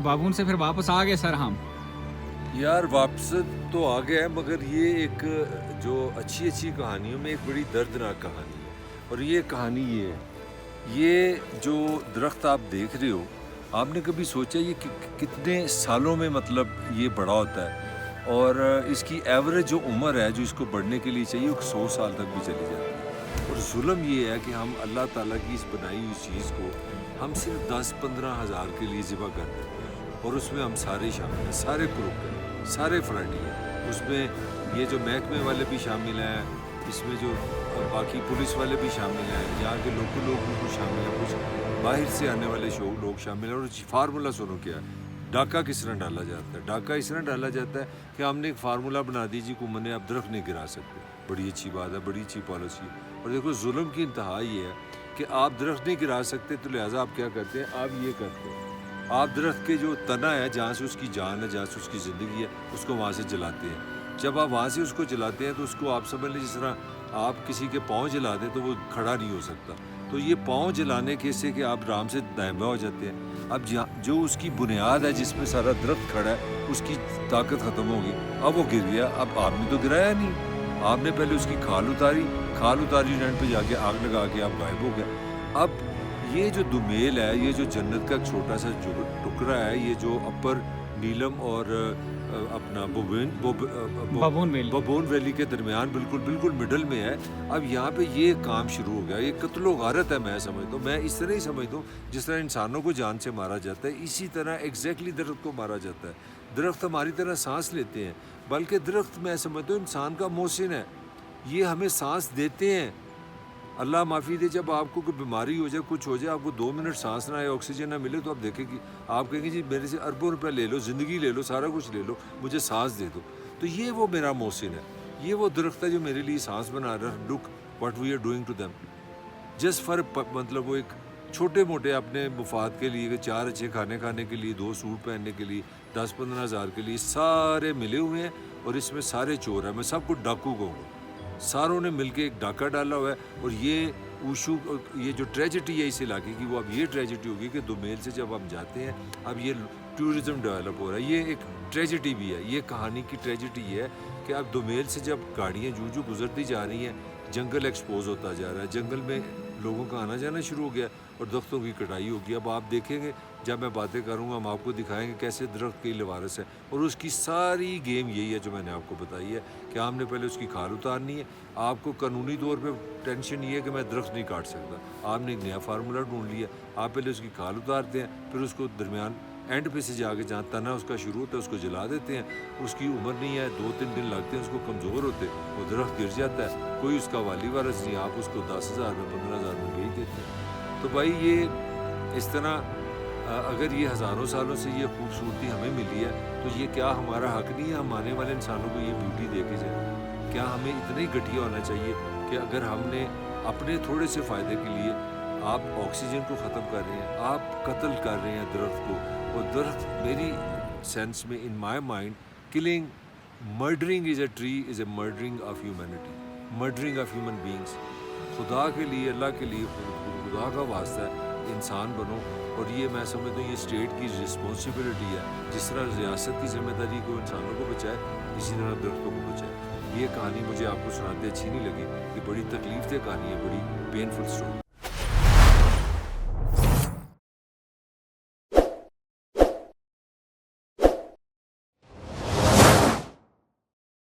बाबून से फिर वापस आ गए सर हम। यार वापस तो आ गया है, मगर ये एक जो अच्छी अच्छी कहानियों में एक बड़ी दर्दनाक कहानी है। और ये कहानी ये है, ये जो दरख्त आप देख रहे हो, आपने कभी सोचा ये कितने सालों में मतलब ये बड़ा होता है? और इसकी एवरेज जो उम्र है जो इसको बढ़ने के लिए चाहिए, वो 100 साल तक भी चली जाती है। और जुल्म ये है कि हम अल्लाह ताला की इस बनाई हुई चीज़ को हम सिर्फ 10-15 हज़ार के लिए ज़िबा करते हैं, और उसमें हम सारे शामिल हैं, सारे ग्रुप हैं, सारे फ्राइडी हैं। उसमें ये जो महकमे वाले भी शामिल हैं, इसमें जो बाकी पुलिस वाले भी शामिल हैं, यहाँ के लोकल लोग भी कुछ शामिल हैं, कुछ बाहर से आने वाले लोग शामिल हैं। और फार्मूला सुनो क्या है, डाका किस तरह डाला जाता है? डाका इस तरह डाला जाता है कि हमने एक फार्मूला बना दी जी को मने आप दरख्त नहीं गिरा सकते। बड़ी अच्छी बात है, बड़ी अच्छी पॉलिसी है। और देखो जुल्म की इंतहा ये है कि आप दरख्त नहीं गिरा सकते, तो लिहाजा आप क्या करते हैं? आप ये करते हैं, आप दरख्त के जो तना है, जहाँ से उसकी जान है, जहाँ से उसकी ज़िंदगी है, उसको वहाँ से जलाते हैं। जब आप वहाँ से उसको जलाते हैं तो उसको आप समझ लें जिस तरह आप किसी के पाँव जला दें तो वो खड़ा नहीं हो सकता। तो ये पाँव जलाने के से कि आप आराम से दायमा हो जाते हैं। अब जो उसकी बुनियाद है जिसमें सारा दरख्त खड़ा है, उसकी ताकत ख़त्म होगी। अब वो गिर गया, अब आपने तो गिराया नहीं, आपने पहले उसकी खाल उतारी एंड पे जाके आग लगा के आप गायब हो गया। अब ये जो दुमेल है, ये जो जन्नत का छोटा सा टुकड़ा है, ये जो अपर नीलम और अपना बबून वैली के दरमियान बिल्कुल मिडल में है। अब यहाँ पे ये काम शुरू हो गया, ये कत्लो गारत है। मैं समझता हूँ, मैं इस तरह ही समझता हूँ जिस तरह इंसानों को जान से मारा जाता है, इसी तरह एग्जैक्टली दरख्त को मारा जाता है। दरख्त हमारी तरह सांस लेते हैं, बल्कि दरख्त मैं समझता हूँ इंसान का मोहसिन है, ये हमें सांस देते हैं। अल्लाह माफ़ी दे, जब आपको कोई बीमारी हो जाए, कुछ हो जाए, आपको 2 मिनट सांस ना आए, ऑक्सीजन ना मिले, तो आप देखेंगे, आप कहेंगे जी मेरे से अरबों रुपए ले लो, ज़िंदगी ले लो, सारा कुछ ले लो, मुझे सांस दे दो। तो ये वो मेरा मोहसिन है, ये वो दरख्त है जो मेरे लिए सांस बना रहा है। Look what we are doing to them, just for मतलब वो एक छोटे मोटे अपने मुफाद के लिए, 4 अच्छे खाने के लिए, 2 सूट पहनने के लिए, 10-15 हज़ार के लिए सारे मिले हुए हैं। और इसमें सारे चोर हैं, मैं सबको डाकू कहूँगा। सारों ने मिलके एक डाका डाला हुआ है। और ये जो ट्रेजिडी है इस इलाके की, वो अब ये ट्रेजिडी होगी कि दुमेल से जब हम जाते हैं, अब ये टूरिज़म डेवलप हो रहा है। ये एक ट्रेजिडी भी है, ये कहानी की ट्रेजिडी है कि अब दुमेल से जब गाड़ियाँ जू गुजरती जा रही हैं, जंगल एक्सपोज होता जा रहा है, जंगल में लोगों का आना जाना शुरू हो गया और दरख्तों की कटाई होगी। अब आप देखेंगे, जब मैं बातें करूँगा, हम आपको दिखाएंगे कैसे दरख्त की लवारस है। और उसकी सारी गेम यही है जो मैंने आपको बताई है कि हमने पहले उसकी खाल उतारनी है। आपको कानूनी तौर पे टेंशन ये है कि मैं दरख्त नहीं काट सकता, आपने एक नया फार्मूला ढूंढ लिया। आप पहले उसकी खाल उतारते हैं, फिर उसको दरमियान एंड पे से जाके जहाँ तना उसका शुरू होता है उसको जला देते हैं। उसकी उम्र नहीं है, 2-3 दिन लगते हैं उसको कमज़ोर होते, वो दरख्त गिर जाता है, कोई उसका वाली वारस नहीं, आप उसको 10,000 में 15,000 में बेच देते हैं। तो भाई ये इस तरह अगर ये हज़ारों सालों से ये खूबसूरती हमें मिली है, तो ये क्या हमारा हक नहीं है हम आने वाले इंसानों को ये ब्यूटी दे के जाए? क्या हमें इतना ही घटिया होना चाहिए कि अगर हमने अपने थोड़े से फ़ायदे के लिए, आप ऑक्सीजन को ख़त्म कर रहे हैं, आप कत्ल कर रहे हैं दरख्त को। और दरख्त मेरी सेंस में, in my mind, killing, murdering is a tree is a murdering of humanity, murdering of human beings. खुदा के लिए, अल्लाह के लिए, खुदा का वास्ता है, इंसान बनो। और ये मैं समझता हूँ ये स्टेट की रिस्पॉन्सिबिलिटी है, जिस तरह रियासत की जिम्मेदारी को इंसानों को बचाए, इसी तरह दरख्तों को बचाए। ये कहानी मुझे आपको सुनाते अच्छी नहीं लगी, ये बड़ी तकलीफ दे कहानी है, बड़ी पेनफुल स्टोरी।